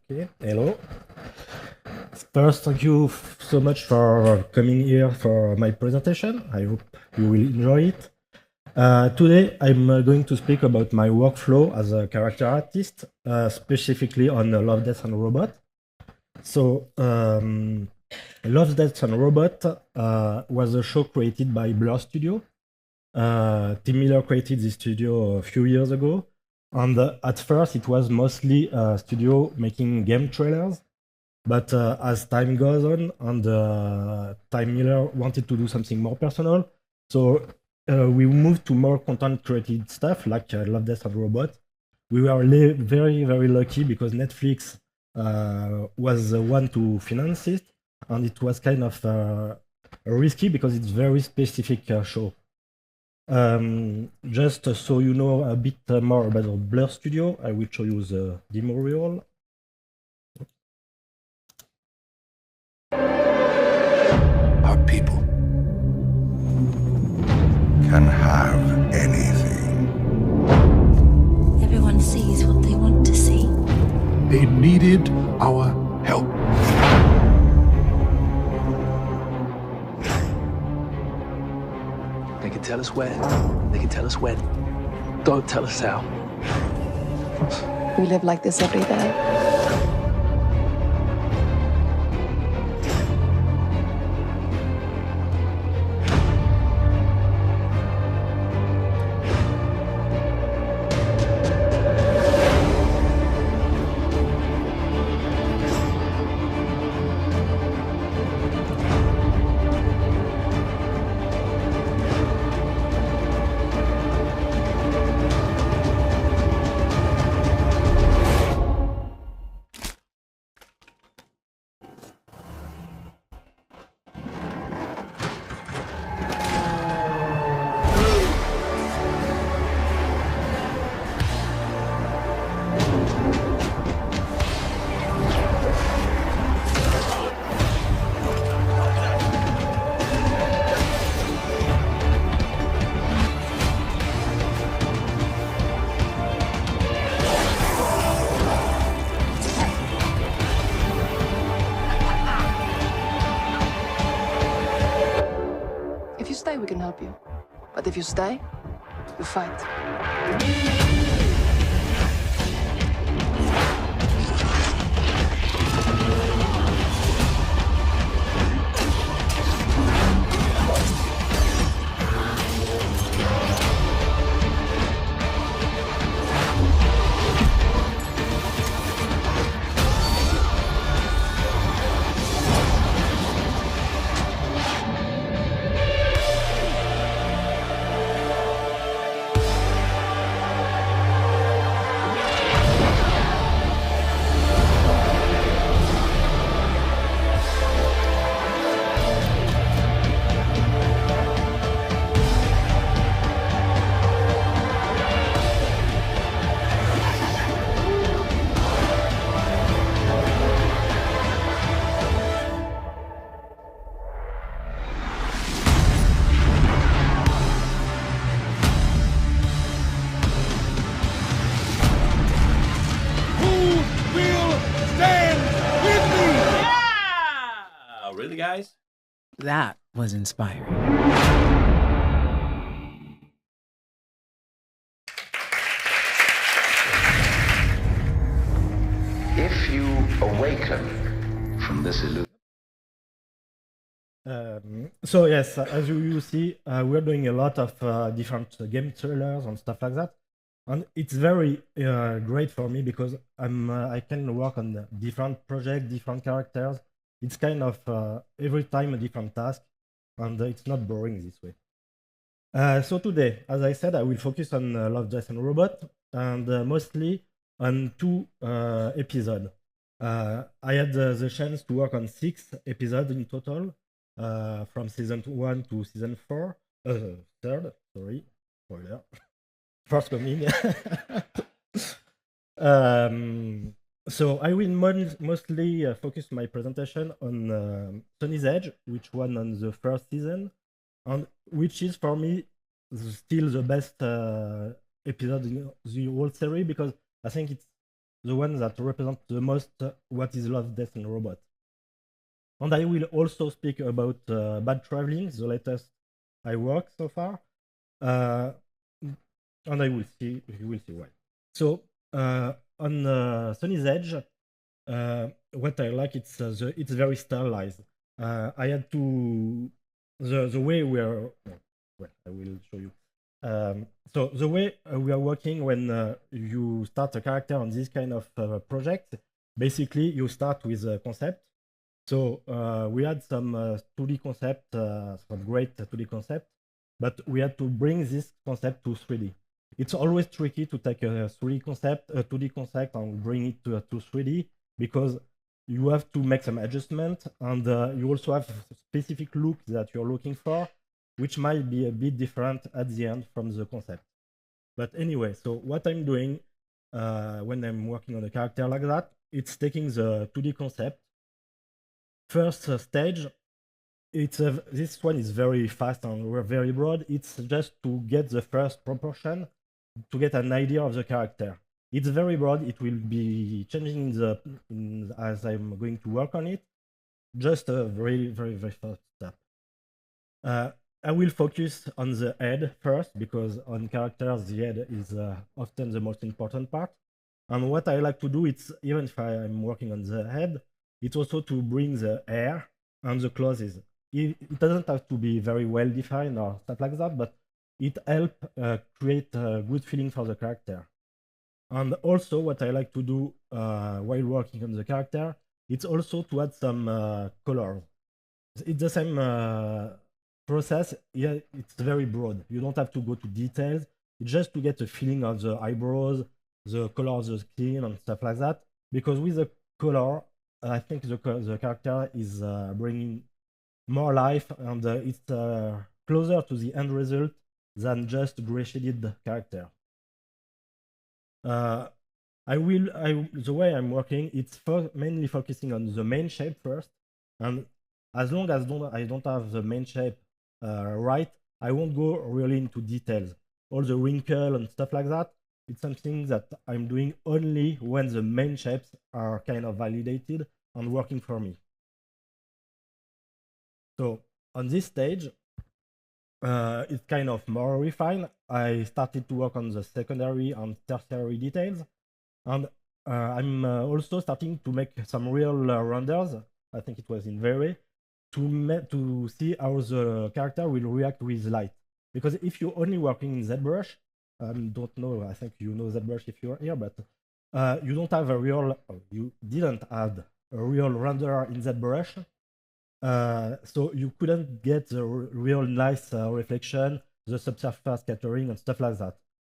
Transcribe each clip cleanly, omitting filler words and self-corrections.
Okay, hello. First, thank you so much for coming here for my presentation. I hope you will enjoy it. Today, I'm going to speak about my workflow as a character artist, specifically on Love, Death and Robot. So, Love, Death and Robot was a show created by Blur Studio. Tim Miller created this studio a few years ago. And at first, it was mostly a studio making game trailers. But as time goes on, and Tim Miller wanted to do something more personal, so we moved to more content-created stuff like Love, Death and Robot. We were very, very lucky because Netflix was the one to finance it, and it was kind of risky because it's very specific show. Just so you know a bit more about the Blur Studio, I will show you the demo reel. Our people can have anything. Everyone sees what they want to see. They needed our help. They can tell us where, they can tell us when. Don't tell us how. We live like this every day. If you stay, we can help you. But if you stay, you fight. Really, guys? That was inspiring. If you awaken from this illusion. So yes, as you see, we're doing a lot of different game trailers and stuff like that, and it's very great for me because I can work on different projects, different characters. It's kind of every time a different task, and it's not boring this way. So today, as I said, I will focus on Love, Death and Robot, and mostly on 2 episodes. I had the chance to work on 6 episodes in total, from season 1 to season 4. Third, sorry, spoiler. First coming. So I will mostly focus my presentation on Sonnies Edge, which won on the first season, and which is for me still the best episode in the whole series because I think it's the one that represents the most what is love, death, and robot. And I will also speak about Bad Traveling, the latest I worked so far, and you will see why. So on Sonnies Edge, what I like it's very stylized. I had to the way we are. Well, I will show you. So the way we are working when you start a character on this kind of project, basically you start with a concept. So we had some 2D concept, some great 2D concept, but we had to bring this concept to 3D. It's always tricky to take a 3D concept, a 2D concept, and bring it to 3D because you have to make some adjustment, and you also have a specific look that you're looking for, which might be a bit different at the end from the concept. But anyway, so what I'm doing when I'm working on a character like that, it's taking the 2D concept. First stage, this one is very fast and we're very broad. It's just to get the first proportion, to get an idea of the character. It's very broad. It will be changing as I'm going to work on it. Just a very, very, very first step. I will focus on the head first because on characters the head is often the most important part. And what I like to do, it's even if I'm working on the head, it's also to bring the hair and the clothes. It doesn't have to be very well defined or stuff like that, but it helps create a good feeling for the character. And also what I like to do while working on the character, it's also to add some colors. It's the same process. Yeah, it's very broad. You don't have to go to details. It's just to get a feeling of the eyebrows, the color of the skin and stuff like that. Because with the color, I think the character is bringing more life and it's closer to the end result than just gray shaded character. The way I'm working, it's mainly focusing on the main shape first, and as long as I don't have the main shape right, I won't go really into details. All the wrinkle and stuff like that, it's something that I'm doing only when the main shapes are kind of validated and working for me. So on this stage, it's kind of more refined. I started to work on the secondary and tertiary details, and I'm also starting to make some real renders. I think it was in Very to see how the character will react with light. Because if you're only working in ZBrush, don't know, I think you know ZBrush if you're here, but you don't have a real, you didn't add a real renderer in ZBrush. So you couldn't get the real nice reflection, the subsurface scattering and stuff like that.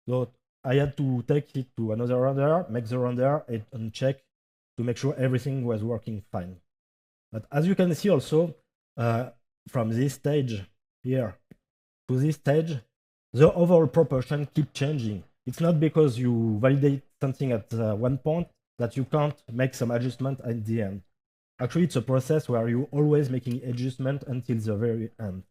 So I had to take it to another renderer, make the render and check to make sure everything was working fine. But as you can see also, from this stage here to this stage, the overall proportion keeps changing. It's not because you validate something at one point that you can't make some adjustment at the end. Actually, it's a process where you're always making adjustment until the very end.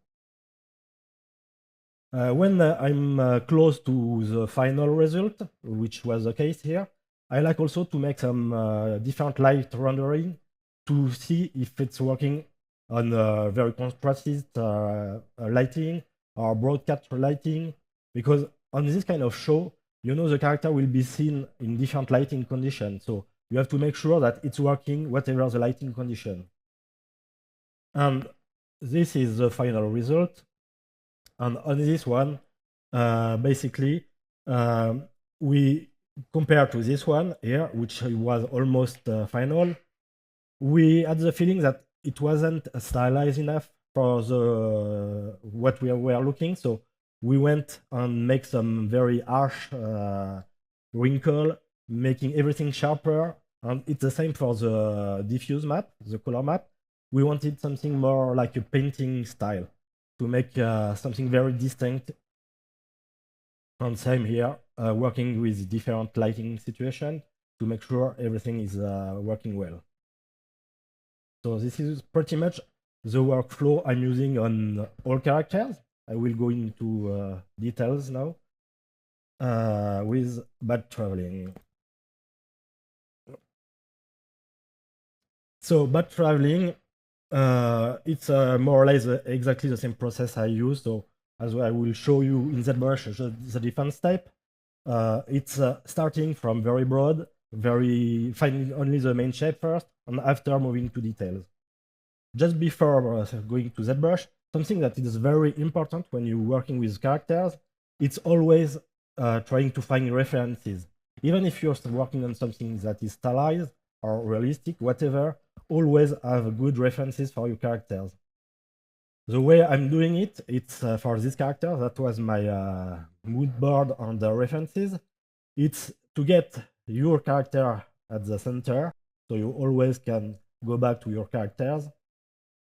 When I'm close to the final result, which was the case here, I like also to make some different light rendering to see if it's working on very contrasted lighting or broadcast lighting, because on this kind of show, you know, the character will be seen in different lighting conditions. So you have to make sure that it's working whatever the lighting condition. And this is the final result. And on this one, basically, we compare to this one here, which was almost final. We had the feeling that it wasn't stylized enough for the what we were looking. So we went and make some very harsh wrinkle, making everything sharper. And it's the same for the diffuse map, the color map. We wanted something more like a painting style to make something very distinct. And same here, working with different lighting situation to make sure everything is working well. So this is pretty much the workflow I'm using on all characters. I will go into details now with Bad Traveling. So bad traveling, it's more or less exactly the same process I use. So as I will show you in ZBrush, the defense type, it's starting from very broad, finding only the main shape first, and after moving to details. Just before going to ZBrush, something that is very important when you're working with characters, it's always trying to find references. Even if you're working on something that is stylized or realistic, whatever, always have good references for your characters. The way I'm doing it, it's for this character, that was my mood board on the references. It's to get your character at the center, so you always can go back to your characters.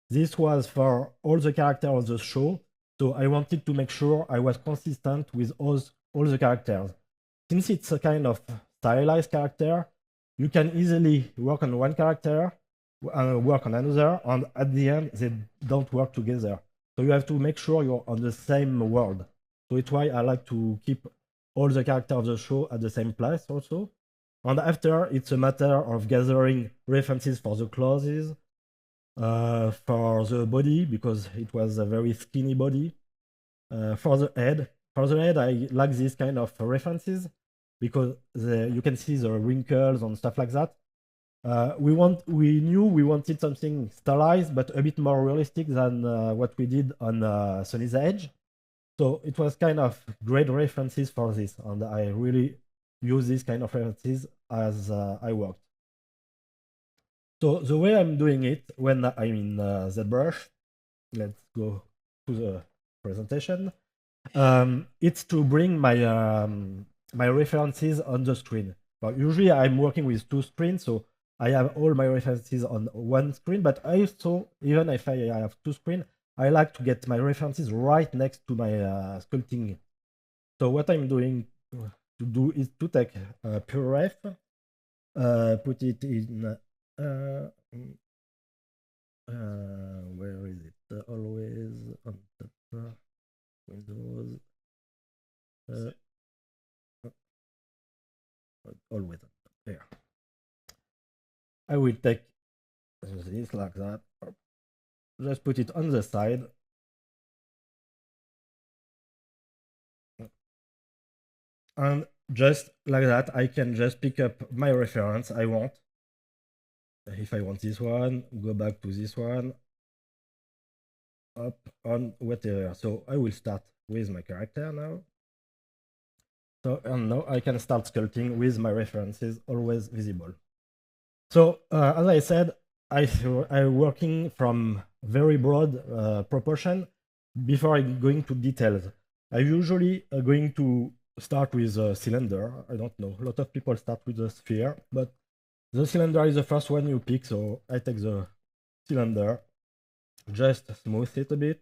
This was for all the characters of the show, so I wanted to make sure I was consistent with all the characters. Since it's a kind of stylized character, you can easily work on one character, work on another, and at the end, they don't work together. So you have to make sure you're on the same world. So it's why I like to keep all the characters of the show at the same place also. And after, it's a matter of gathering references for the clothes, for the body, because it was a very skinny body. For the head, I like this kind of references because you can see the wrinkles and stuff like that. We knew we wanted something stylized, but a bit more realistic than what we did on Sonnies Edge. So it was kind of great references for this, and I really use this kind of references as I worked. So the way I'm doing it when I'm in ZBrush, let's go to the presentation. It's to bring my my references on the screen. But usually I'm working with two screens, so I have all my references on one screen. But I also, even if I have two screens, I like to get my references right next to my sculpting. So what I'm doing to do is to take pure ref, put it in. Where is it? Always on top. Windows. Always on top. There. I will take this like that. Just put it on the side. And just like that, I can just pick up my reference I want. If I want this one, go back to this one, up on whatever. So I will start with my character now. So and now I can start sculpting with my references always visible. So as I said, I'm working from very broad proportion before I'm going to details. I usually going to start with a cylinder. I don't know, a lot of people start with a sphere, but the cylinder is the first one you pick, so I take the cylinder, just smooth it a bit,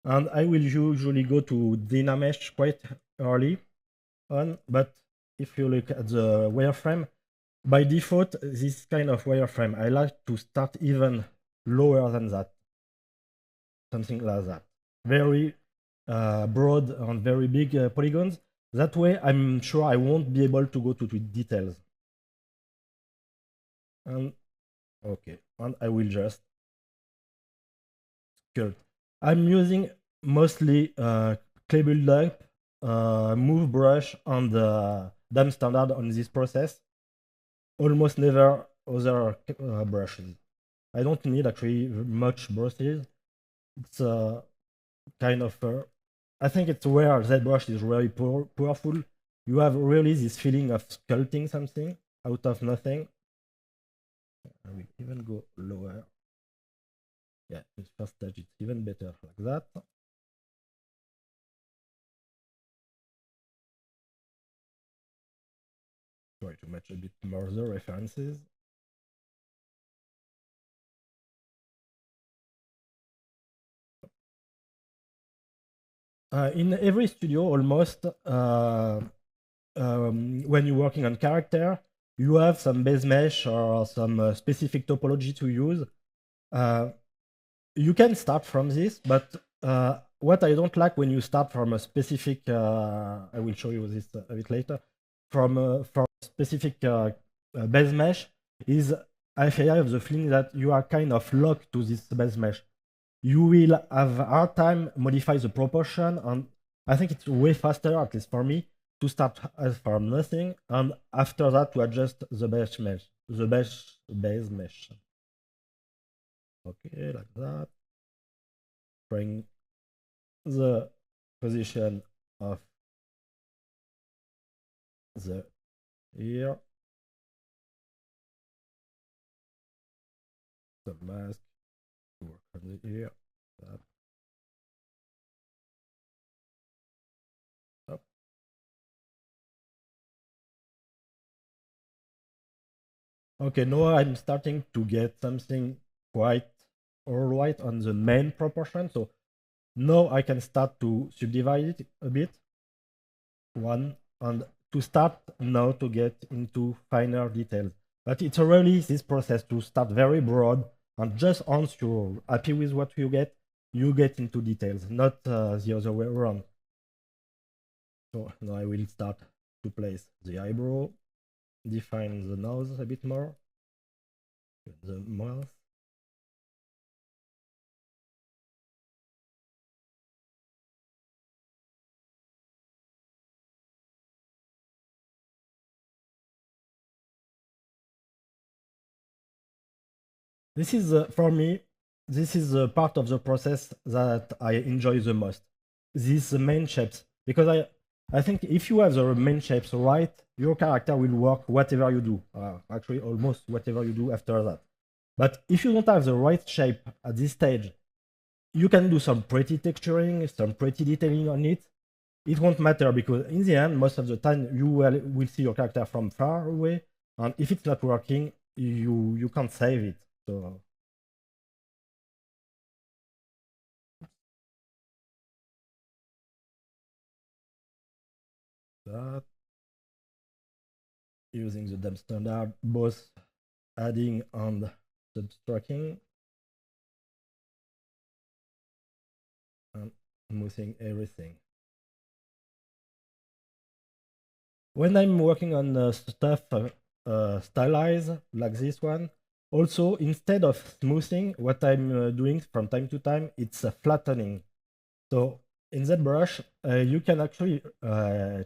and I will usually go to Dynamesh quite early on, but if you look at the wireframe, by default, this kind of wireframe, I like to start even lower than that, something like that. Very broad and very big polygons. That way, I'm sure I won't be able to go to details. And okay, and I will just sculpt. I'm using mostly clay build-up, move brush, and dam standard on this process. Almost never other brushes. I don't need actually much brushes. It's kind of I think it's where ZBrush is really powerful. You have really this feeling of sculpting something out of nothing. I will even go lower. Yeah, this first stage it's even better like that. Try to match a bit more the references. In every studio, almost, when you're working on character, you have some base mesh or some specific topology to use. You can start from this, but what I don't like when you start from a specific, I will show you this a bit later, from a specific base mesh is I have the feeling that you are kind of locked to this base mesh. You will have a hard time modify the proportion, and I think it's way faster, at least for me, to start as from nothing, and after that to adjust the base mesh, base mesh. Okay, like that. Bring the position of the ear, the mask, work on the ear. That. Up. Okay, now I'm starting to get something quite alright on the main proportion. So now I can start to subdivide it a bit. One, and to start now to get into finer details. But it's really this process to start very broad, and just once you're happy with what you get into details, not the other way around. So now I will start to place the eyebrow, define the nose a bit more, the mouth. This is, for me, this is the part of the process that I enjoy the most. These main shapes, because I think if you have the main shapes right, your character will work whatever you do. Actually, almost whatever you do after that. But if you don't have the right shape at this stage, you can do some pretty texturing, some pretty detailing on it. It won't matter because in the end, most of the time, you will see your character from far away. And if it's not working, you can't save it. So that, using the dump standard, both adding and subtracting, and smoothing everything. When I'm working on stuff stylized like this one, also instead of smoothing, what I'm doing from time to time, it's flattening. So in ZBrush, you can actually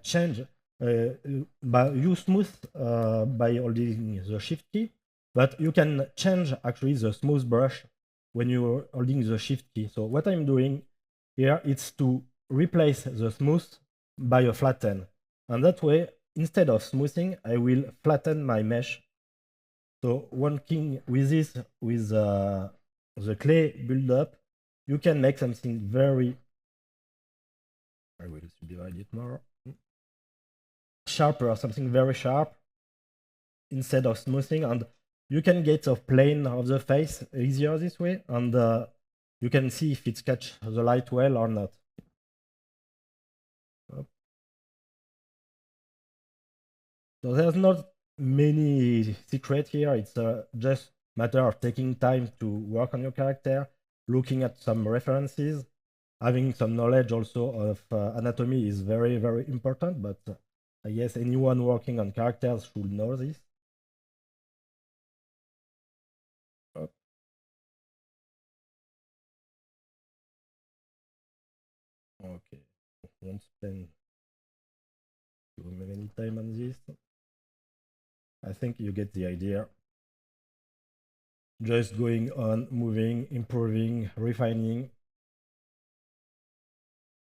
change. You smooth by holding the Shift key, but you can change actually the smooth brush when you're holding the Shift key. So what I'm doing here is to replace the smooth by a flatten, and that way, instead of smoothing, I will flatten my mesh. So working with this, with the clay build-up, you can make something very, I will subdivide it more, sharper, something very sharp, instead of smoothing, and you can get a plane of the face easier this way, and you can see if it's catch the light well or not. So there's not many secrets here. It's just matter of taking time to work on your character, looking at some references, having some knowledge also of anatomy is very, very important, but I guess anyone working on characters should know this. Okay, won't spend too many time on this. I think you get the idea. Just going on, moving, improving, refining.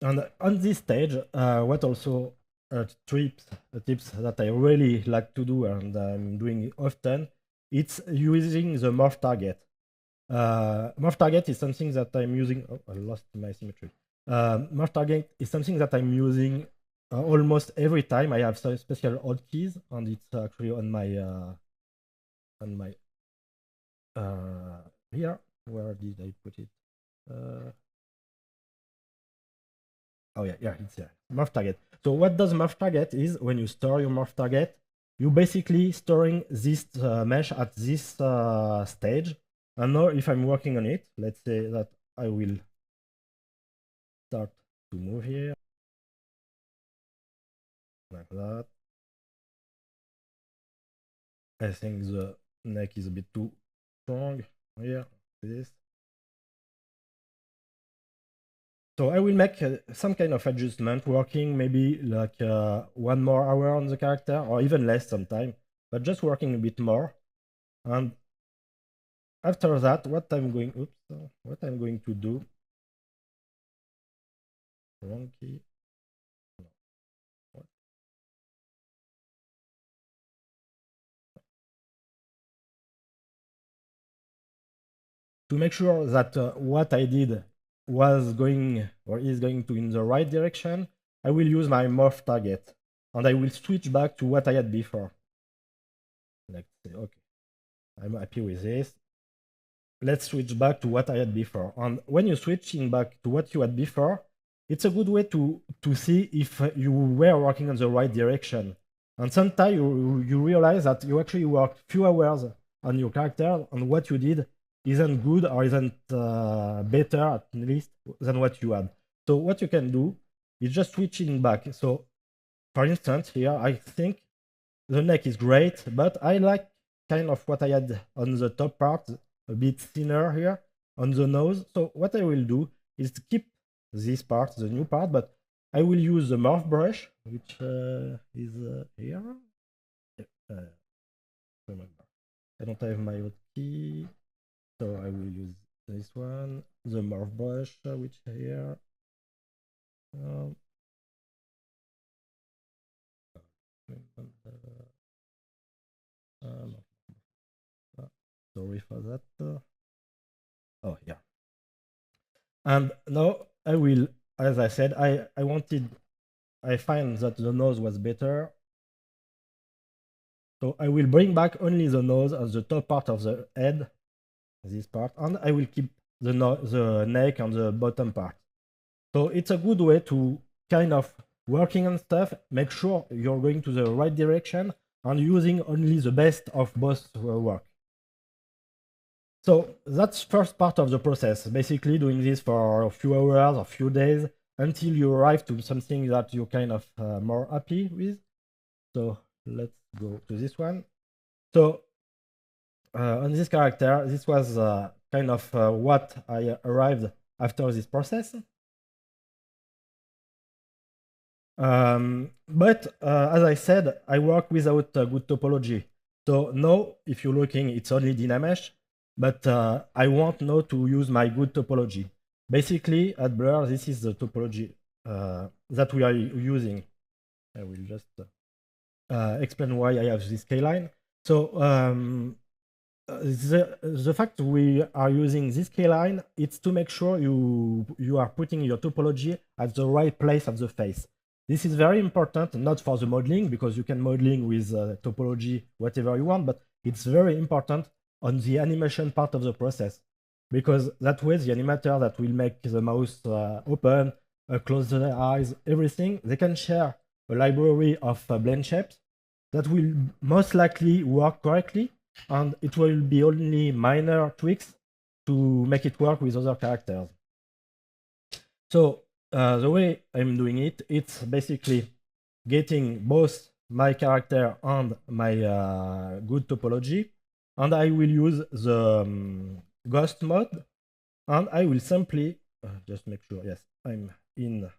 And on this stage, what also tips that I really like to do, and I'm doing often, it's using the morph target. Morph target is something that I'm using. Oh, I lost my symmetry. Morph target is something that I'm using almost every time. I have some special hotkeys, and it's actually on my here. Where did I put it? Oh yeah, it's here. Morph target. So what does morph target is, when you store your morph target, you basically storing this mesh at this stage. And now if I'm working on it, let's say that I will start to move here. Like that. I think the neck is a bit too strong here. This. So I will make some kind of adjustment, working maybe like 1 more hour on the character, or even less sometimes, but just working a bit more. And after that, what I'm going to do, wrong key. To make sure that what I did was going or is going to in the right direction, I will use my morph target, and I will switch back to what I had before. Let's say, okay, I'm happy with this. Let's switch back to what I had before. And when you're switching back to what you had before, it's a good way to see if you were working in the right direction. And sometimes you realize that you actually worked few hours on your character, and what you did isn't good or isn't better, at least, than what you had. So what you can do is just switching back. So for instance, here, I think the neck is great, but I like kind of what I had on the top part, a bit thinner here on the nose. So what I will do is to keep this part, the new part, but I will use the morph brush, which is here. Remember, I don't have my key. So I will use this one, the morph brush, which here. Sorry for that. Oh yeah. And now I will, as I said, I find that the nose was better. So I will bring back only the nose and the top part of the head, this part, and I will keep the neck and the bottom part. So it's a good way to kind of working on stuff, make sure you're going to the right direction and using only the best of both work. So that's first part of the process, basically doing this for a few hours or few days until you arrive to something that you're kind of more happy with. So let's go to this one. So on this character, this was kind of what I arrived after this process. But as I said, I work without good topology. So now, if you're looking, it's only Dynamesh, but I want now to use my good topology. Basically, at Blur, this is the topology that we are using. I will just explain why I have this K-line. So the fact we are using this K-line, it's to make sure you are putting your topology at the right place of the face. This is very important, not for the modeling, because you can modeling with topology whatever you want, but it's very important on the animation part of the process, because that way the animator that will make the mouse open, close their eyes, everything, they can share a library of blend shapes that will most likely work correctly, and it will be only minor tweaks to make it work with other characters. So the way I'm doing it, it's basically getting both my character and my good topology, and I will use the ghost mode, and I will simply just make sure, yes, I'm in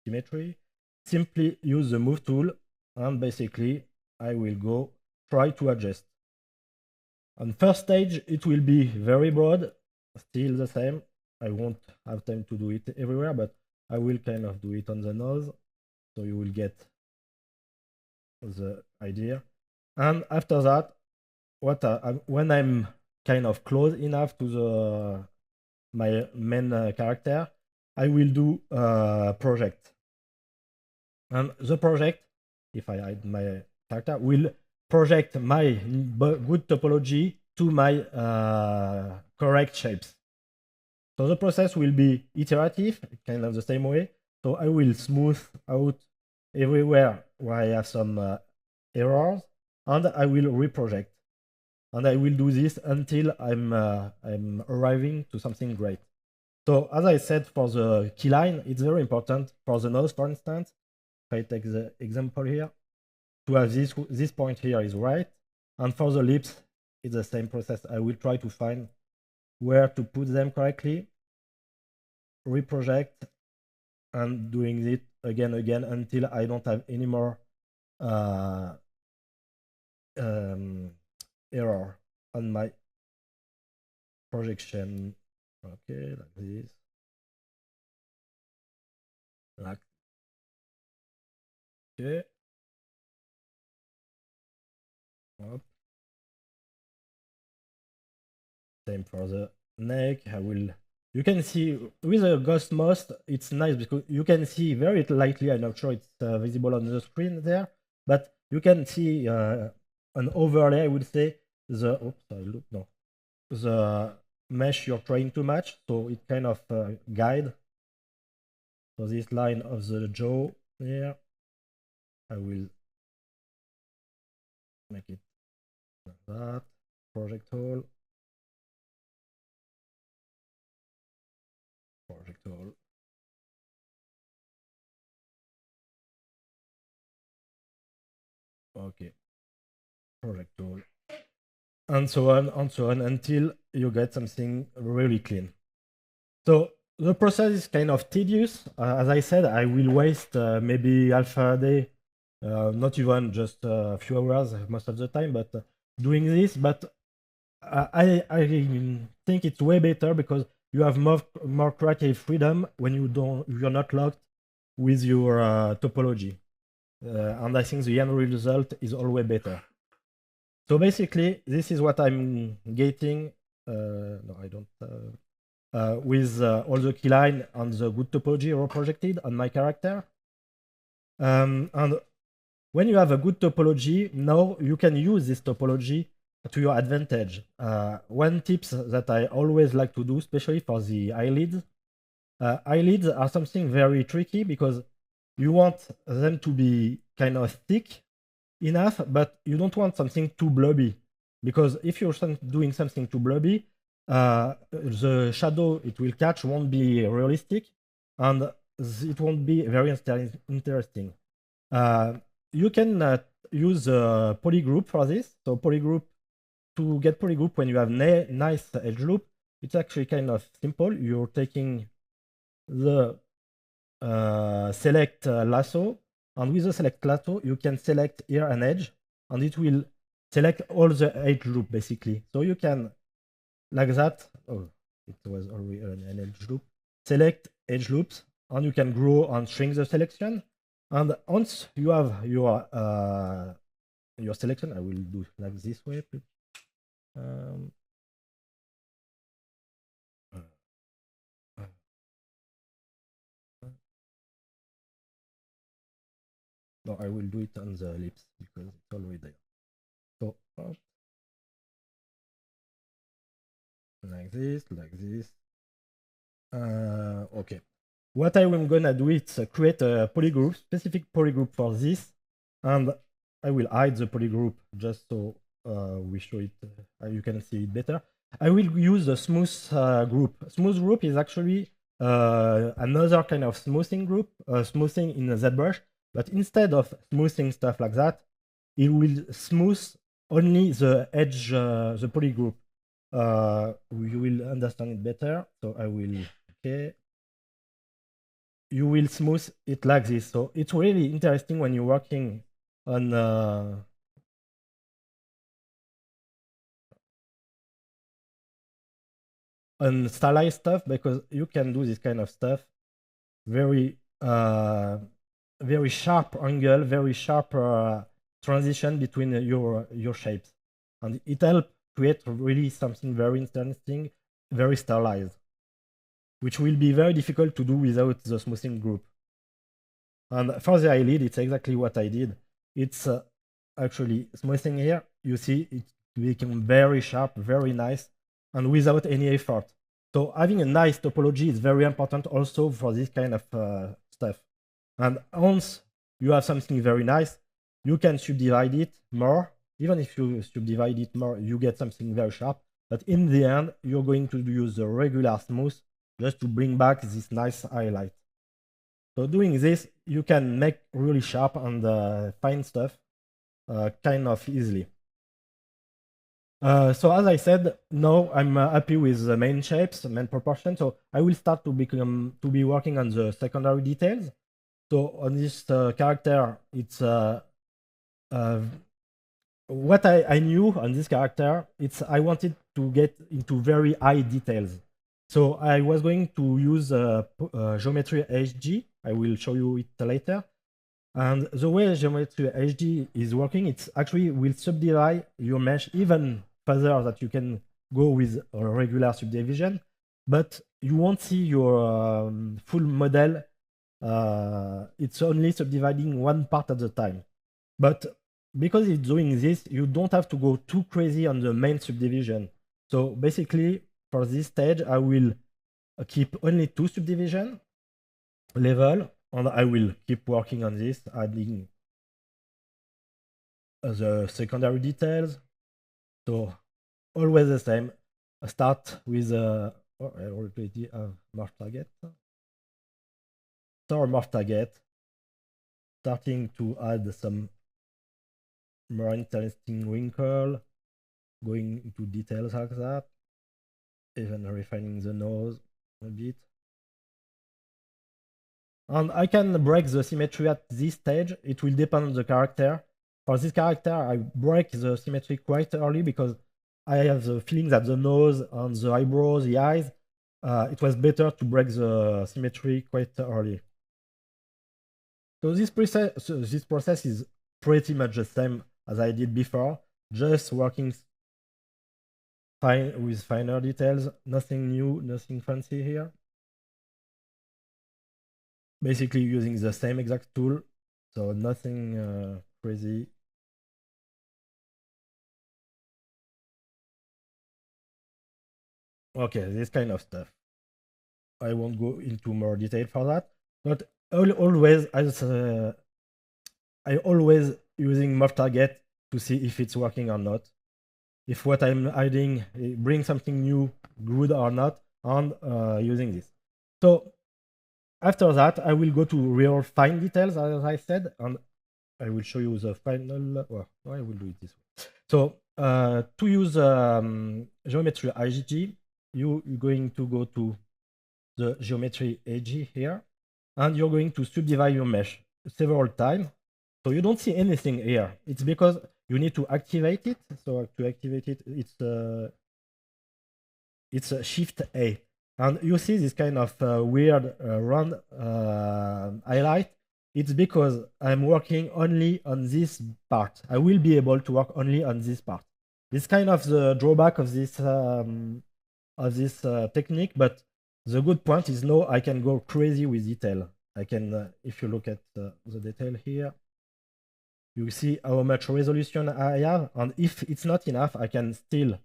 symmetry, simply use the move tool, and basically I will go try to adjust. On first stage, it will be very broad, still the same. I won't have time to do it everywhere, but I will kind of do it on the nose, so you will get the idea. And after that, when I'm kind of close enough to my main character, I will do project. And the project, if I hide my character, will project my good topology to my correct shapes. So the process will be iterative, kind of the same way. So I will smooth out everywhere where I have some errors, and I will reproject. And I will do this until I'm arriving to something great. So as I said, for the keyline, it's very important for the nose, for instance. If I take the example here, to have this point here is right, And for the lips, it's the same process. I will try to find where to put them correctly, reproject, and doing it again until I don't have any more error on my projection. Okay, like this. Like, okay. Up. Same for the neck. You can see with a ghost mouse, it's nice because you can see very lightly. I'm not sure it's visible on the screen there, but you can see an overlay. I would say the mesh you're trying to match, so it kind of guide. So this line of the jaw here, I will make it like that. Project hole. Project hole. Okay. Project hole. And so on until you get something really clean. So the process is kind of tedious. As I said, I will waste maybe half a day, not even just a few hours most of the time, but doing this. But I think it's way better because you have more creative freedom when you're not locked with your topology, and I think the end result is always better. So basically, this is what I'm getting. No, I don't. With all the keyline and the good topology projected on my character. And when you have a good topology, now you can use this topology to your advantage. One tips that I always like to do, especially for the eyelids. Eyelids are something very tricky because you want them to be kind of thick enough, but you don't want something too blobby, because if you're doing something too blobby, the shadow it will catch won't be realistic, and it won't be very interesting. You can use polygroup for this. So polygroup, to get polygroup when you have nice edge loop, it's actually kind of simple. You're taking the select lasso, and with the select lasso, you can select here an edge, and it will select all the edge loop basically. So you can, like that. Oh, it was already an edge loop. Select edge loops, and you can grow and shrink the selection. And once you have your selection, I will do like this way. No, I will do it on the lips because it's already there. So like this. Okay. What I'm gonna do is create a polygroup, specific polygroup for this, and I will hide the polygroup just so we show it. You can see it better. I will use the smooth group. Smooth group is actually another kind of smoothing group, smoothing in ZBrush. But instead of smoothing stuff like that, it will smooth only the edge, the polygroup. You will understand it better. So I will, okay. You will smooth it like this. So it's really interesting when you're working on stylized stuff, because you can do this kind of stuff very sharp angle, very sharp transition between your shapes, and it helps create really something very interesting, very stylized, which will be very difficult to do without the smoothing group. And for the eyelid, it's exactly what I did. It's actually smoothing here. You see it became very sharp, very nice, and without any effort. So having a nice topology is very important also for this kind of stuff. And once you have something very nice, you can subdivide it more. Even if you subdivide it more, you get something very sharp. But in the end, you're going to use the regular smooth just to bring back this nice highlight. So doing this, you can make really sharp and fine stuff kind of easily. So as I said, now I'm happy with the main shapes, the main proportion. So I will start to be working on the secondary details. So on this character, it's what I knew on this character. It's I wanted to get into very high details. So I was going to use geometry HD. I will show you it later. And the way geometry HD is working, it's actually will subdivide your mesh even further that you can go with a regular subdivision, but you won't see your full model. It's only subdividing one part at a time. But because it's doing this, you don't have to go too crazy on the main subdivision. So basically, for this stage, I will keep only 2 subdivision level, and I will keep working on this, adding the secondary details. So always the same. Start with I already have morph target. Store morph target. Starting to add some more interesting wrinkle, going into details like that, even refining the nose a bit. And I can break the symmetry at this stage. It will depend on the character. For this character, I break the symmetry quite early because I have the feeling that the nose and the eyebrows, the eyes, it was better to break the symmetry quite early. So this process is pretty much the same as I did before, just working fine with finer details, nothing new, nothing fancy here. Basically using the same exact tool, so nothing crazy. Okay, this kind of stuff. I won't go into more detail for that, but always I always using morph target to see if it's working or not, if what I'm adding brings something new, good or not, and using this. So after that, I will go to real fine details, as I said, and I will show you the final. Well, I will do it this way. So to use geometry IG, you're going to go to the geometry AG here, and you're going to subdivide your mesh several times. So you don't see anything here. It's because you need to activate it. So to activate it, it's a Shift A, and you see this kind of weird round highlight. It's because I'm working only on this part. I will be able to work only on this part. It's kind of the drawback of this technique, but the good point is now I can go crazy with detail. I can, if you look at the detail here, you see how much resolution I have, and if it's not enough, I can still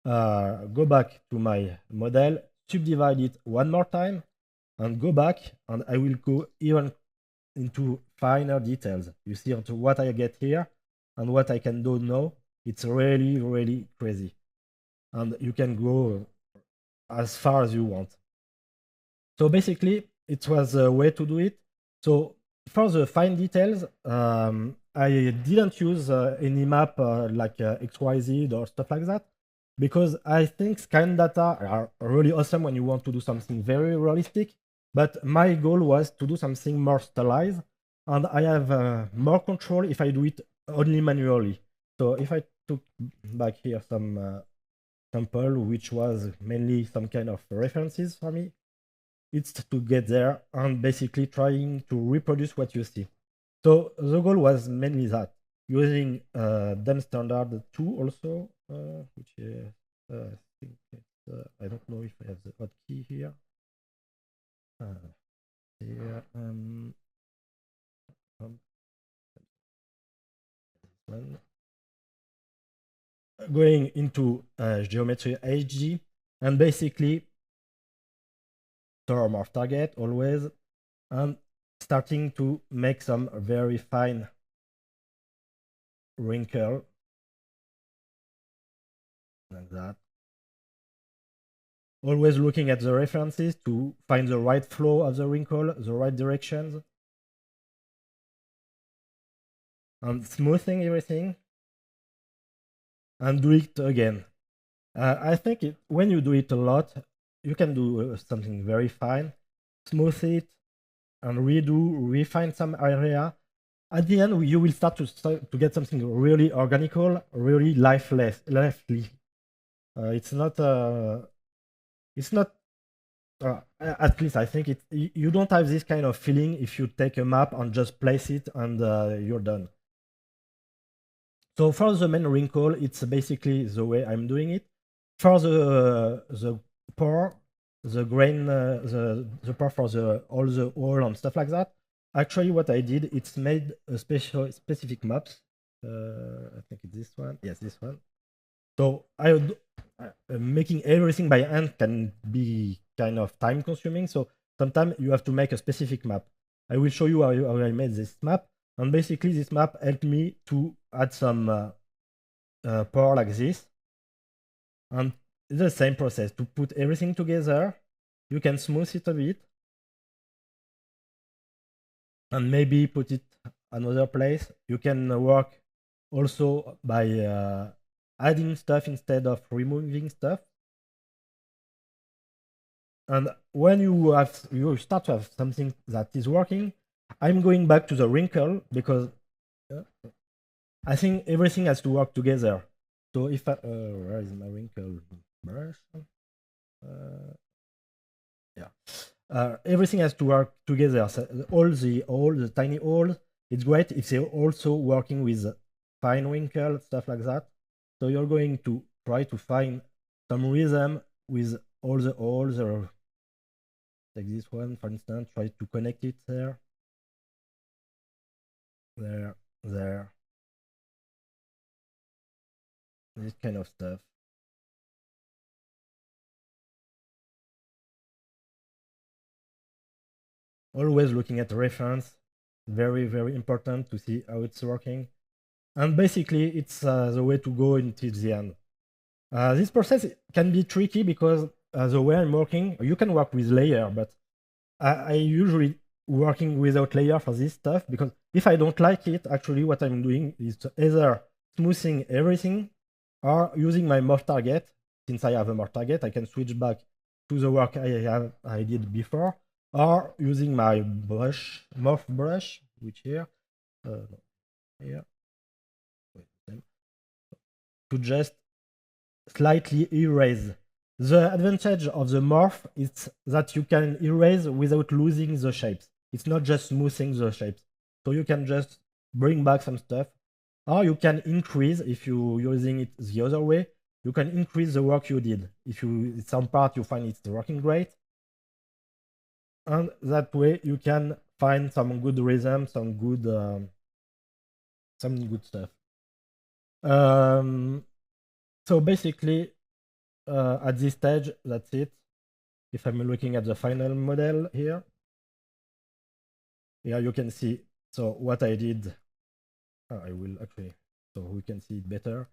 go back to my model, subdivide it one more time, and go back, and I will go even into finer details. You see onto what I get here and what I can do now. It's really, really crazy. And you can go as far as you want. So basically, it was a way to do it. So for the fine details, I didn't use any map like XYZ or stuff like that, because I think scan data are really awesome when you want to do something very realistic. But my goal was to do something more stylized, and I have more control if I do it only manually. So if I took back here some sample, which was mainly some kind of references for me, it's to get there and basically trying to reproduce what you see. So the goal was mainly that, using DEM standard 2 also, which is, I think it's, I don't know if I have the hotkey here. Here, going into geometry HG, and basically store morph target always, and starting to make some very fine wrinkle like that. Always looking at the references to find the right flow of the wrinkle, the right directions, and smoothing everything. and do it again. I think when you do it a lot, you can do something very fine, smooth it, and refine some area. At the end, you will start to get something really organical, really lively. It's not. At least I think you don't have this kind of feeling if you take a map and just place it and you're done. So for the main wrinkle, it's basically the way I'm doing it. For the pour, the grain, the pour for all the oil and stuff like that. Actually, what I did, it's made a specific maps. I think it's this one. Yes, this one. So making everything by hand can be kind of time consuming. So sometimes you have to make a specific map. I will show you how I made this map. And basically this map helped me to add some pour like this. And it's the same process to put everything together. You can smooth it a bit. And maybe put it another place. You can work also by adding stuff instead of removing stuff. And when you start to have something that is working, I'm going back to the wrinkle because I think everything has to work together. So if where is my wrinkle brush? Everything has to work together. So all the tiny holes, it's great if they're also working with fine wrinkle, stuff like that. So you're going to try to find some rhythm with all the holes. Or take this one, for instance, try to connect it there. There. This kind of stuff. Always looking at the reference. Very, very important to see how it's working. And basically, it's the way to go until the end. This process can be tricky because the way I'm working, you can work with layer, but I usually working without layer for this stuff because if I don't like it, actually what I'm doing is either smoothing everything or using my morph target. Since I have a morph target, I can switch back to the work I did before, or using my morph brush, which here, to just slightly erase. The advantage of the morph is that you can erase without losing the shapes. It's not just smoothing the shapes. So you can just bring back some stuff, or you can increase, if you're using it the other way, you can increase the work you did. If some part you find it's working great, and that way you can find some good rhythm, some good stuff. So basically, at this stage, that's it. If I'm looking at the final model here, you can see. So what I did, I will actually, so we can see it better.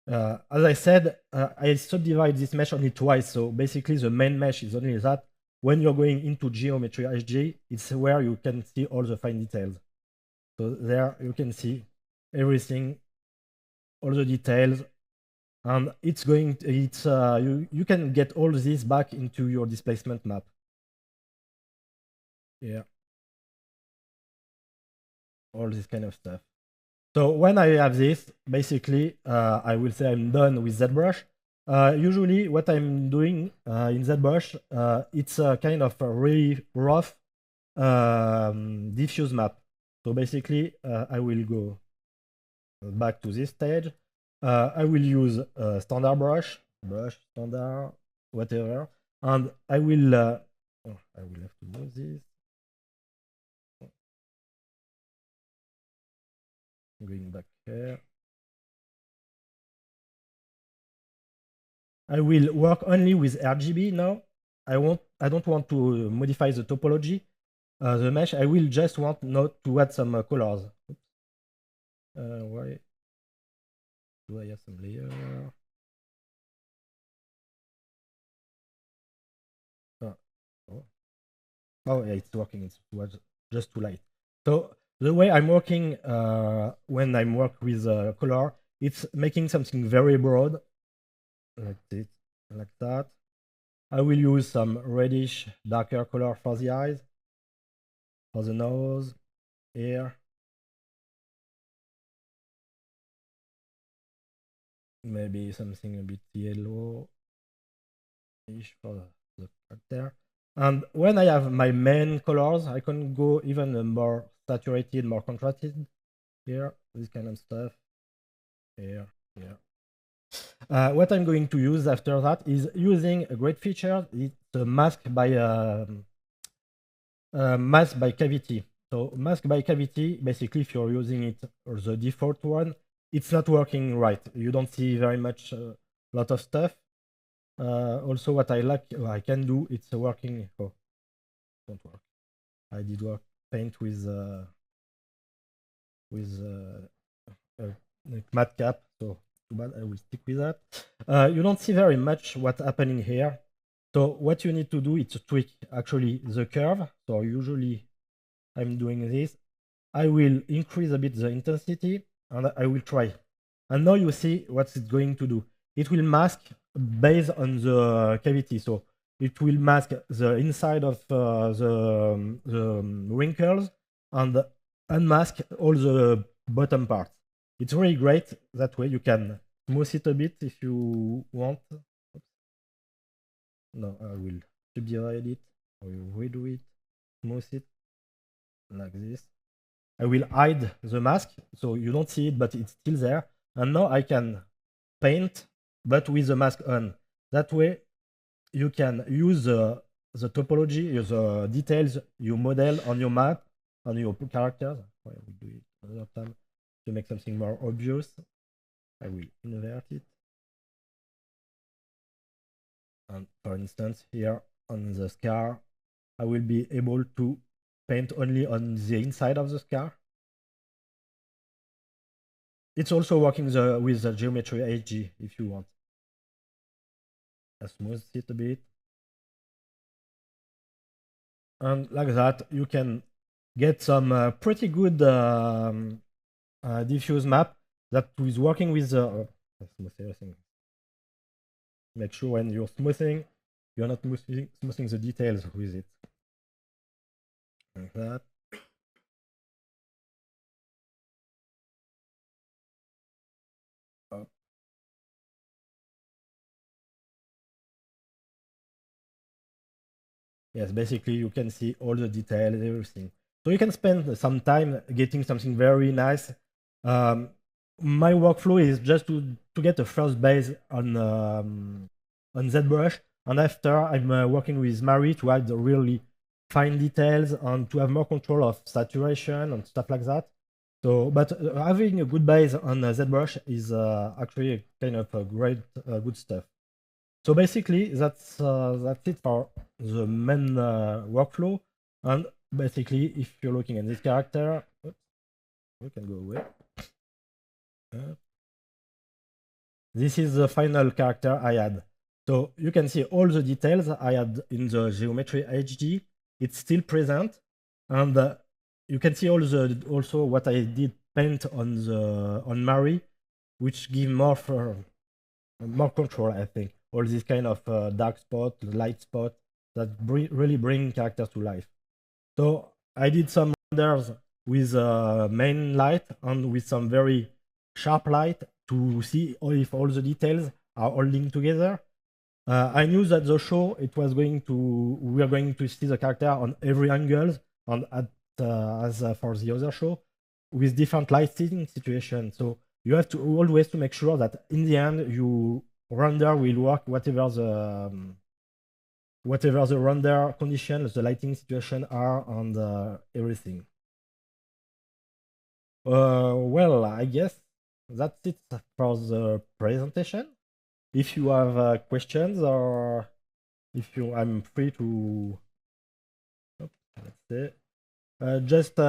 As I said, I subdivide this mesh only twice. So basically, the main mesh is only that. When you're going into geometry HG, it's where you can see all the fine details. So there you can see everything, all the details, and you can get all this back into your displacement map. Yeah, all this kind of stuff. So when I have this, basically, I will say I'm done with ZBrush. Usually what I'm doing in ZBrush, it's a kind of a really rough diffuse map. So basically, I will go back to this stage. I will use standard brush, standard, whatever, and I will have to move this. Going back here. I will work only with RGB now. I don't want to modify the topology, the mesh. I will just want not to add some colors. Oops. Why do I have some layer? Oh yeah, it's working. It's just too light. So the way I'm working when I'm working with color It's making something very broad, like this, like that. I will use some reddish, darker color for the eyes, for the nose, here. Maybe something a bit yellow-ish for the character. And when I have my main colors, I can go even more saturated, more contrasted here, this kind of stuff. Here. What I'm going to use after that is using a great feature. It's a mask by cavity. So mask by cavity, basically, if you're using it or the default one, it's not working right. You don't see very much, lot of stuff. Also, what I like, I can do, it's working. Oh, don't work. I did work paint with matte cap, so too bad. I will stick with that. You don't see very much what's happening here. So what you need to do is to tweak actually the curve. So usually I'm doing this. I will increase a bit the intensity and I will try. And now you see what it's going to do. It will mask based on the cavity. So it will mask the inside of the wrinkles and unmask all the bottom parts. It's really great. That way you can smooth it a bit if you want. Oops. No, I will subdivide it. I will redo it, smooth it, like this. I will hide the mask, so you don't see it, but it's still there. And now I can paint, but with the mask on. That way, you can use the topology, the details you model on your map, on your characters. I will do it another time to make something more obvious. I will invert it. And for instance, here on the scar, I will be able to paint only on the inside of the scar. It's also working with the geometry HG if you want. I smooth it a bit. And like that, you can get some pretty good diffuse map that is working with the... smooth everything. Make sure when you're smoothing, you're not smoothing the details with it. Like that. Up. Yes, basically you can see all the details, everything. So you can spend some time getting something very nice. My workflow is just to get a first base on ZBrush, and after I'm working with Mari to add really fine details and to have more control of saturation and stuff like that. So, but having a good base on ZBrush is actually kind of a great, good stuff. So basically, that's it for the main workflow. And basically, if you're looking at this character, oops, we can go away. This is the final character I had. So you can see all the details I had in the geometry HG. It's still present, and you can see also what I did paint on Mari, which give more control, I think. All this kind of dark spot, light spot that really bring characters to life. So I did some renders with main light and with some very sharp light to see if all the details are holding together. I knew that the show we were going to see the character on every angle, and as for the other show, with different lighting situations. So you have to always to make sure that in the end you render will work whatever the render conditions, the lighting situation are, and everything. Well, I guess that's it for the presentation. If you have questions, or I'm free to. Let's see. Just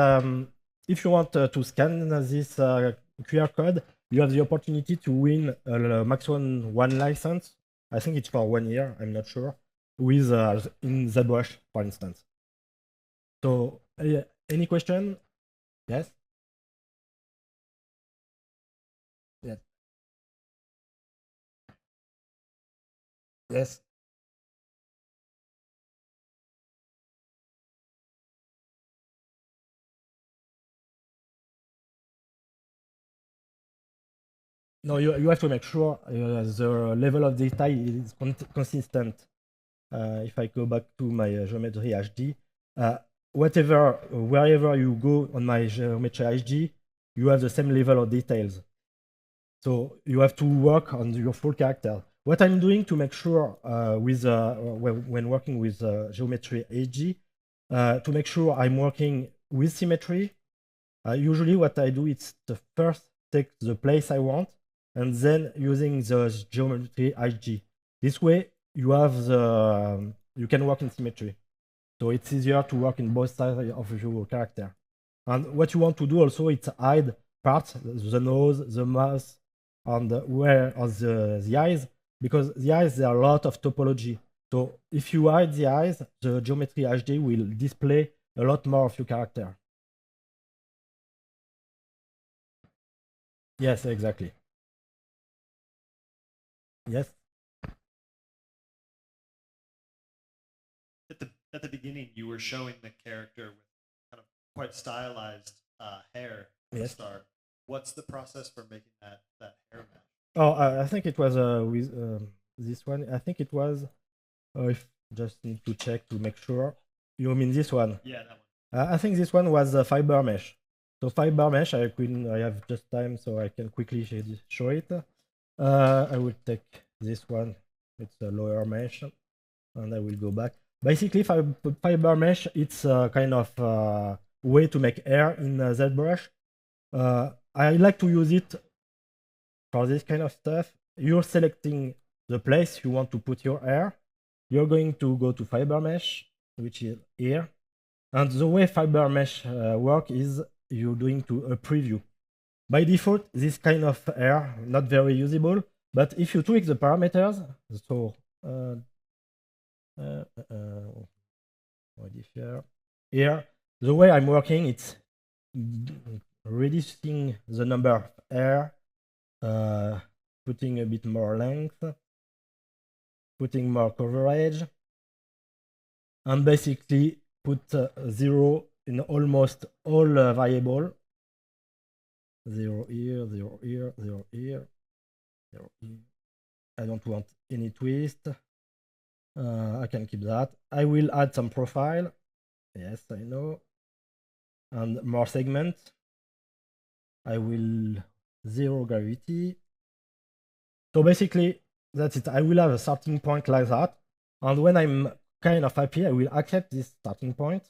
if you want to scan this QR code, you have the opportunity to win a Maxon 1 license. I think it's for 1 year. I'm not sure. With in ZBrush, for instance. So, any question? Yes. Yes. No, you have to make sure the level of detail is consistent. If I go back to my geometry HD, wherever you go on my geometry HD, you have the same level of details. So you have to work on your full character. What I'm doing to make sure when working with geometry HD, to make sure I'm working with symmetry, usually what I do is to first take the place I want and then using the geometry HD. This way you have you can work in symmetry. So it's easier to work in both sides of your character. And what you want to do also is hide parts, the nose, the mouth, and where are the eyes, because the eyes, there are a lot of topology. So if you hide the eyes, the geometry HD will display a lot more of your character. Yes, exactly. Yes. At the beginning, you were showing the character with kind of quite stylized hair to Yes. start. What's the process for making that hair match? Oh, I think it was with this one. I think it was. If just need to check to make sure. You mean this one? Yeah, that one. I think this one was fiber mesh. So fiber mesh, I have just time, so I can quickly show it. I will take this one. It's a lower mesh, and I will go back. Basically, fiber mesh, it's a kind of way to make hair in ZBrush. I like to use it for this kind of stuff. You're selecting the place you want to put your hair. You're going to go to fiber mesh, which is here. And the way fiber mesh work is you're doing to a preview. By default, this kind of hair not very usable, but if you tweak the parameters, so modifier here, the way I'm working, it's reducing the number of hair, putting a bit more length, putting more coverage, and basically put 0 in almost all variable. 0 here, 0 here, 0 here, 0 here. I don't want any twist. I can keep that. I will add some profile. Yes, I know. And more segment. I will 0 gravity. So basically, that's it. I will have a starting point like that. And when I'm kind of happy, I will accept this starting point.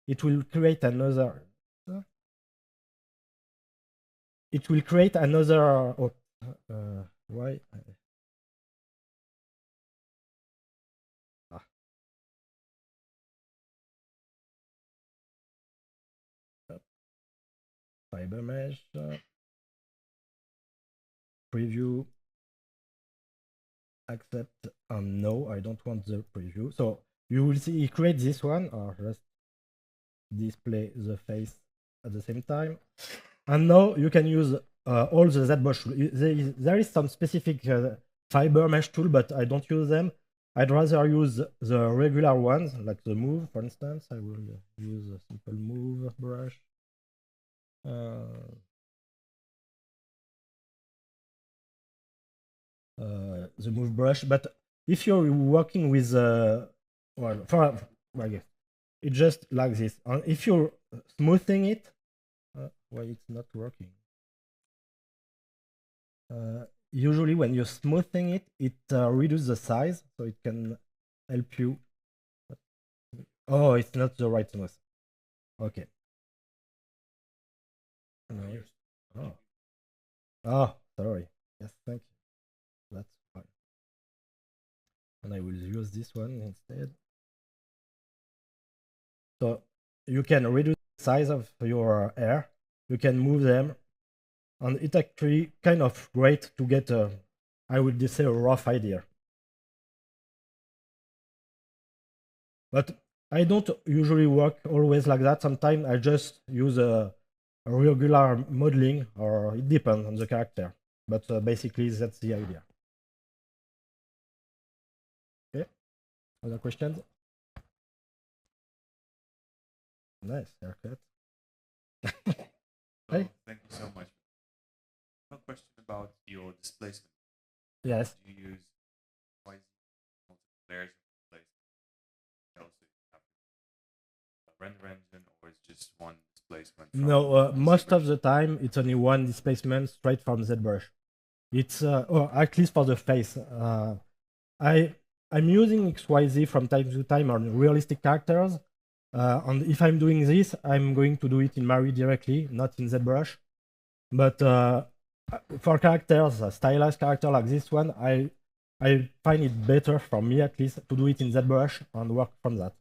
It will create another. It will create another. Why? Fiber mesh. Preview. Accept and no, I don't want the preview. So you will see create this one or just display the face at the same time. And now you can use all the ZBrush. There is some specific fiber mesh tool, but I don't use them. I'd rather use the regular ones, like the move, for instance. I will use a simple move brush. The move brush, but if you're working with well, I guess it's just like this. And if you're smoothing it, why it's not working? Usually, when you're smoothing it, it reduces the size, so it can help you. Oh, it's not the right smooth. Okay. No. Oh. Oh, sorry. Yes, thank you. That's fine. And I will use this one instead. So you can reduce the size of your hair. You can move them. And it's actually kind of great to get I would say a rough idea. But I don't usually work always like that. Sometimes I just use a regular modeling, or it depends on the character. But basically, that's the idea. Other questions? Nice haircut. Hey. Thank you so much. A question about your displacement. Yes. Do you use multiple layers of displacement? Also, you have a render engine, or it's just one displacement? No, most of the time it's only one displacement straight from ZBrush. It's or at least for the face. I'm using XYZ from time to time on realistic characters. And if I'm doing this, I'm going to do it in Mari directly, not in ZBrush. But for characters, stylized character like this one, I find it better for me at least to do it in ZBrush and work from that.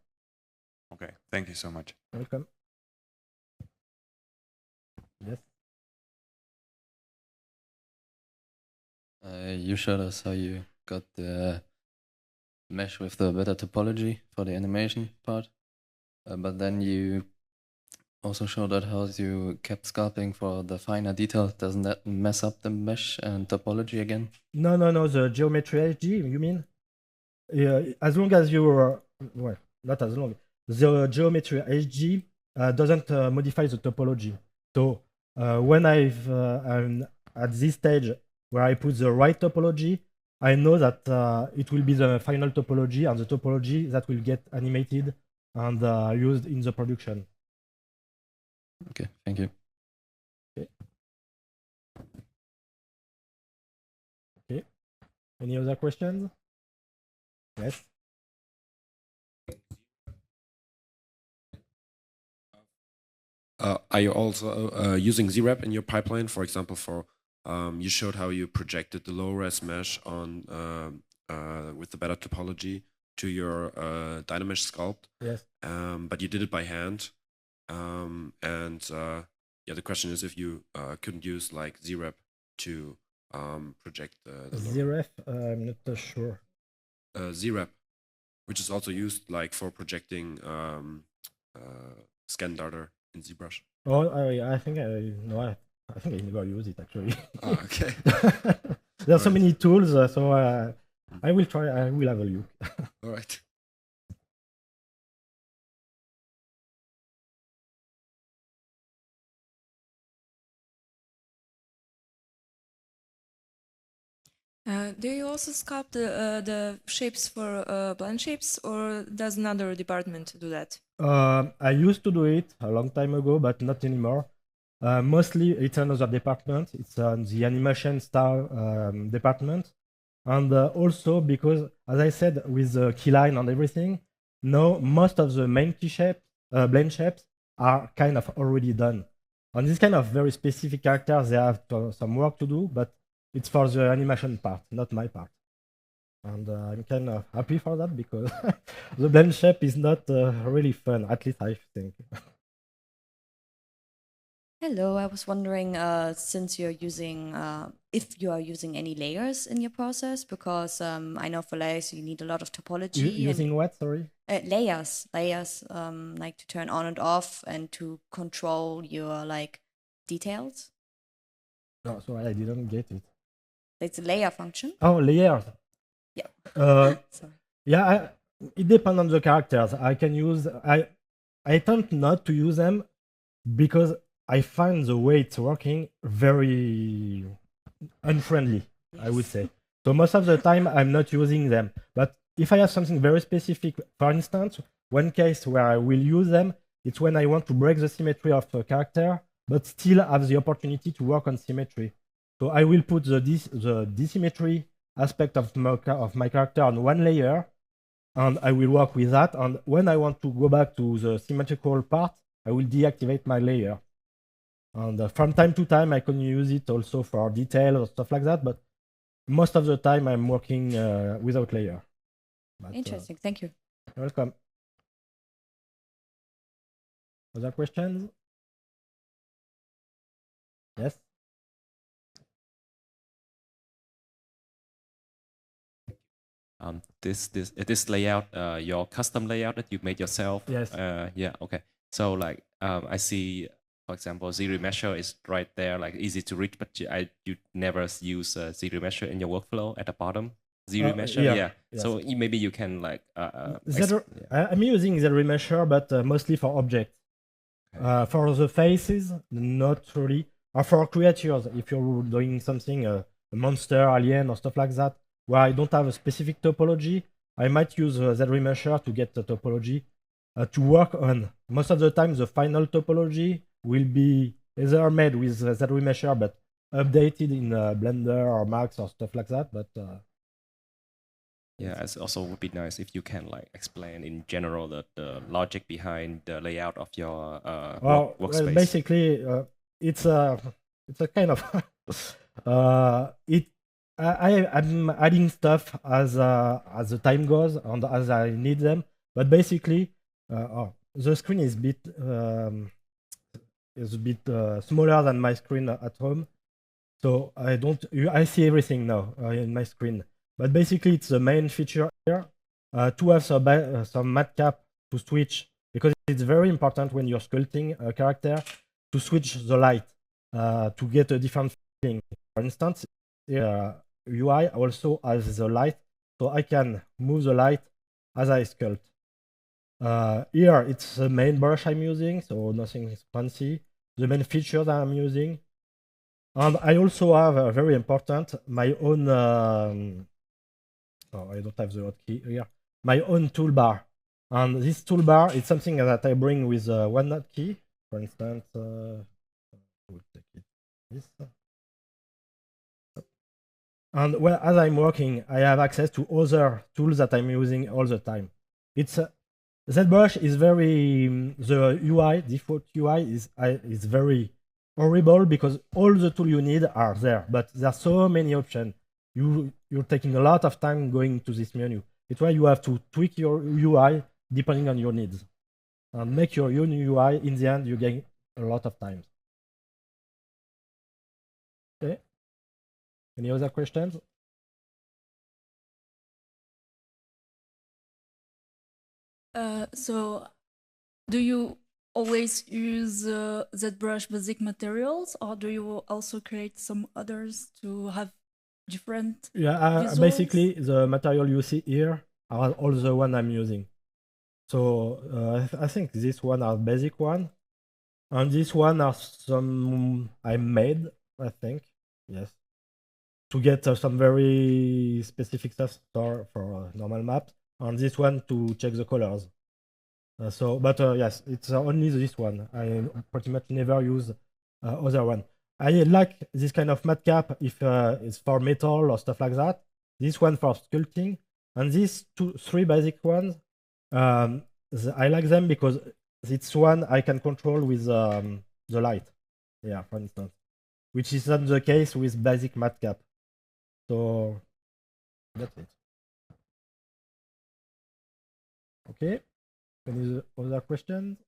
Okay, thank you so much. Welcome. Yes. You showed us how you got the mesh with the better topology for the animation part, but then you also showed that how you kept sculpting for the finer detail. Doesn't that mess up the mesh and topology again? No, the geometry HG, you mean? As long as you're, well, not as long. The geometry HG doesn't modify the topology. So when I'm at this stage where I put the right topology, I know that it will be the final topology and the topology that will get animated and used in the production. Okay, thank you. Okay. Any other questions? Yes. Are you also using ZRep in your pipeline? For example, for you showed how you projected the low-res mesh on with the better topology to your Dynamesh sculpt. Yes. But you did it by hand. Yeah, the question is if you couldn't use like ZRep to project the ZRep, I'm not sure. ZRep, which is also used like for projecting scan data in ZBrush. Oh, I think I think I never use it actually. Oh, okay. There are so many tools, so I will try. I will have a look. All right. Do you also sculpt the shapes for blend shapes, or does another department do that? I used to do it a long time ago, but not anymore. Mostly it's another department. It's the animation style department. And also because, as I said, with the keyline and everything, now most of the main key shapes, blend shapes, are kind of already done. On this kind of very specific characters, they have some work to do, but it's for the animation part, not my part. And I'm kind of happy for that because the blend shape is not really fun, at least I think. Hello, I was wondering since you're using, if you are using any layers in your process, because I know for layers you need a lot of topology. Using what, sorry? Layers, like to turn on and off and to control your like details. No, sorry, I didn't get it. It's a layer function. Oh, layers. Yeah. Sorry. Yeah, it depends on the characters. I can use. I tend not to use them because I find the way it's working very unfriendly, I would say. So most of the time I'm not using them. But if I have something very specific, for instance, one case where I will use them, it's when I want to break the symmetry of a character, but still have the opportunity to work on symmetry. So I will put the dissymmetry aspect of my character on one layer, and I will work with that. And when I want to go back to the symmetrical part, I will deactivate my layer. And from time to time, I can use it also for detail or stuff like that, but most of the time I'm working without layer. But, interesting, thank you. You're welcome. Other questions? Yes? This layout, your custom layout that you made yourself. Yes. Yeah. Okay. So like I see, for example, ZRemesher is right there, like easy to reach, but you never use ZRemesher in your workflow at the bottom. ZRemesher? Yeah, Yeah. yes. So maybe you can like I'm using ZRemesher, but mostly for objects. For the faces, not really. Or for creatures, if you're doing something, a monster, alien, or stuff like that, where I don't have a specific topology, I might use ZRemesher to get the topology to work on. Most of the time, the final topology will be either made with ZRemesher, but updated in Blender or Max or stuff like that. But yeah, it also would be nice if you can like explain in general the logic behind the layout of your workspace. Basically, it's a kind of I'm adding stuff as the time goes and as I need them. But basically, the screen is a bit smaller than my screen at home, so I see everything now in my screen. But basically, it's the main feature here to have some matcap to switch, because it's very important when you're sculpting a character to switch the light to get a different feeling. For instance, UI also has the light, so I can move the light as I sculpt. Here, it's the main brush I'm using, so nothing fancy. The main feature that I'm using. And I also have very important, my own I don't have the hotkey here. My own toolbar, and this toolbar is something that I bring with one hotkey. For instance, we'll take this. And well, as I'm working, I have access to other tools that I'm using all the time. It's ZBrush is very the UI default UI is very horrible because all the tools you need are there, but there are so many options. You're taking a lot of time going to this menu. It's why you have to tweak your UI depending on your needs. And make your own UI, in the end, you gain a lot of time. Okay. Any other questions? So, do you always use ZBrush basic materials, or do you also create some others to have different visuals? Basically the material you see here are all the one I'm using. So I think this one are basic one, and this one are some I made, I think, yes, to get some very specific stuff for normal maps, and this one to check the colors. But yes, it's only this one. I pretty much never use other one. I like this kind of matcap if it's for metal or stuff like that. This one for sculpting, and these three basic ones, I like them because it's one I can control with the light. Yeah, for instance, which is not the case with basic matcap. So that's it. Okay. Any other questions?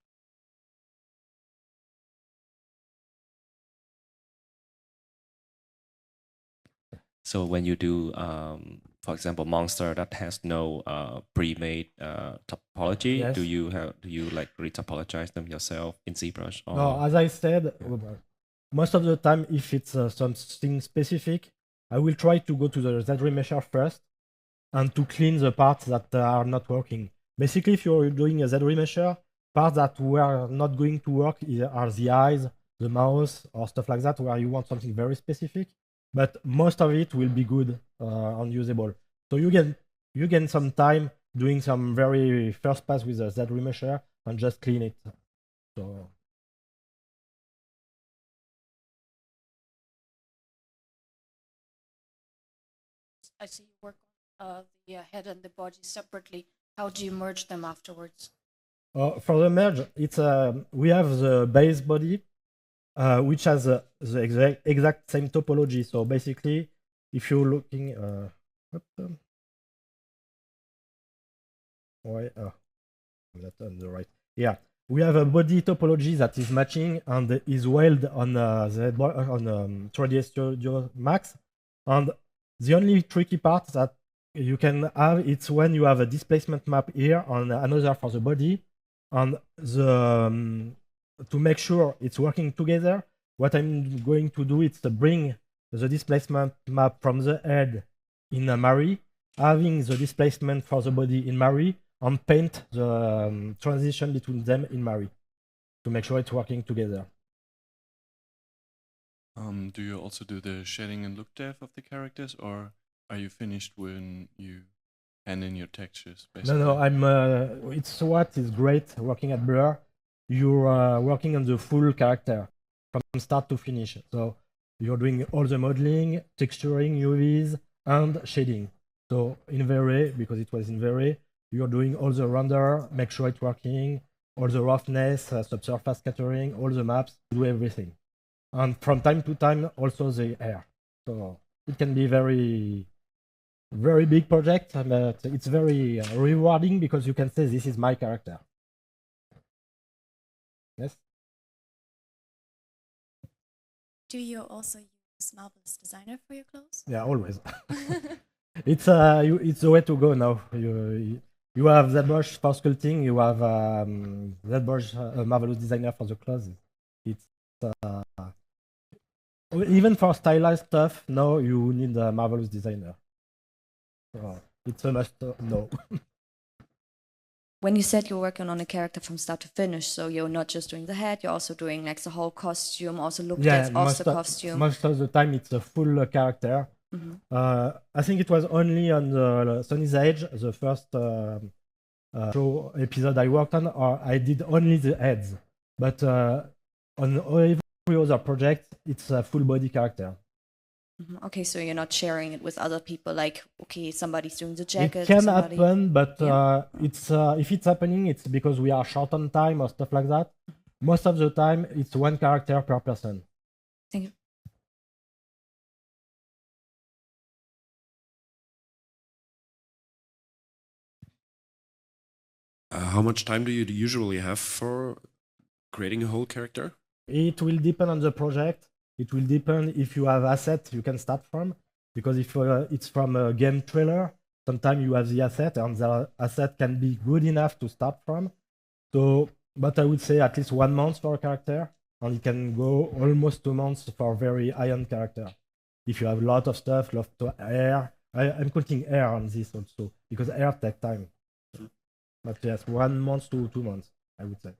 So when you do, for example, monster that has no pre-made topology, Yes. do you like retopologize them yourself in ZBrush? Or? No, as I said, most of the time, if it's something specific, I will try to go to the ZRemesher first and to clean the parts that are not working. Basically, if you're doing a ZRemesher, parts that were not going to work are the eyes, the mouse, or stuff like that, where you want something very specific. But most of it will be good and usable. So you get some time doing some very first pass with the ZRemesher and just clean it. So I see you work on the head and the body separately. How do you merge them afterwards? For the merge, it's we have the base body, which has the exact same topology. So basically, if you're looking, that's on the right. Yeah, we have a body topology that is matching and is welded on on 3D Studio Max. And the only tricky part that you can have, it's when you have a displacement map here and another for the body, and the to make sure it's working together, what I'm going to do is to bring the displacement map from the head in a Mari having the displacement for the body in Mari and paint the transition between them in Mari to make sure it's working together. Do you also do the shading and look depth of the characters, or are you finished when you hand in your textures? Basically? No, I'm. It's what is great working at Blur. You're working on the full character from start to finish. So you're doing all the modeling, texturing, UVs, and shading. So in V-Ray, because it was in V-Ray, you're doing all the render, make sure it's working, all the roughness, subsurface scattering, all the maps, do everything. And from time to time, also the air. So it can be very big project, but it's very rewarding because you can say this is my character. Yes? Do you also use Marvelous Designer for your clothes? Yeah, always. It's the way to go now. You have ZBrush for sculpting, you have ZBrush Marvelous Designer for the clothes. It's even for stylized stuff, now you need a Marvelous Designer. So it's a must know. When you said you're working on a character from start to finish, so you're not just doing the head, you're also doing like the whole costume, also look depth of the costume. Most of the time it's a full character. I think it was only on the Sonnies Edge, the first show episode I worked on, or I did only the heads. But on every other project, it's a full body character. Okay, so you're not sharing it with other people, like, okay, somebody's doing the jacket. It can happen, but it's if it's happening, it's because we are short on time or stuff like that. Most of the time, it's one character per person. Thank you. How much time do you usually have for creating a whole character? It will depend on the project. It will depend if you have asset you can start from. Because if it's from a game trailer, sometimes you have the asset, and the asset can be good enough to start from. So, but I would say at least 1 month for a character, and it can go almost 2 months for a very high-end character. If you have a lot of stuff, lot of air. I'm counting air on this also, because air takes time. But yes, 1 month to 2 months, I would say.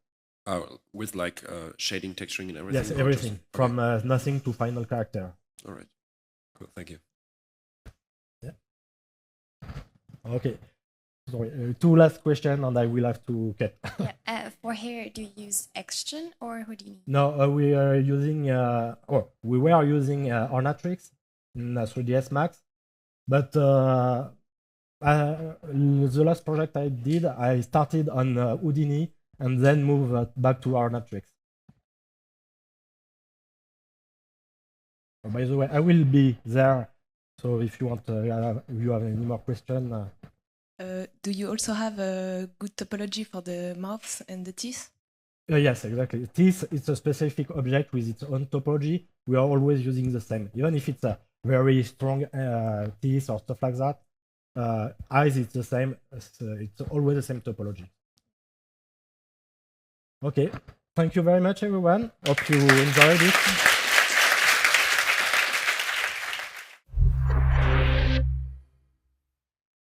With like shading, texturing, and everything? Yes, everything. From nothing to final character. All right. Cool, thank you. Yeah. Okay. Sorry, 2 last questions, and I will have to cut. Yeah. For hair, do you use Xgen or Houdini? No, we are using, we were using Ornatrix in 3ds Max, but the last project I did, I started on Houdini and then moved back to Ornatrix. By the way, I will be there, so if you want, if you have any more questions. Do you also have a good topology for the mouths and the teeth? Yes, exactly. Teeth is a specific object with its own topology. We are always using the same, even if it's a very strong teeth or stuff like that. Eyes, it's the same. It's always the same topology. Okay, thank you very much, everyone. Hope you enjoyed it.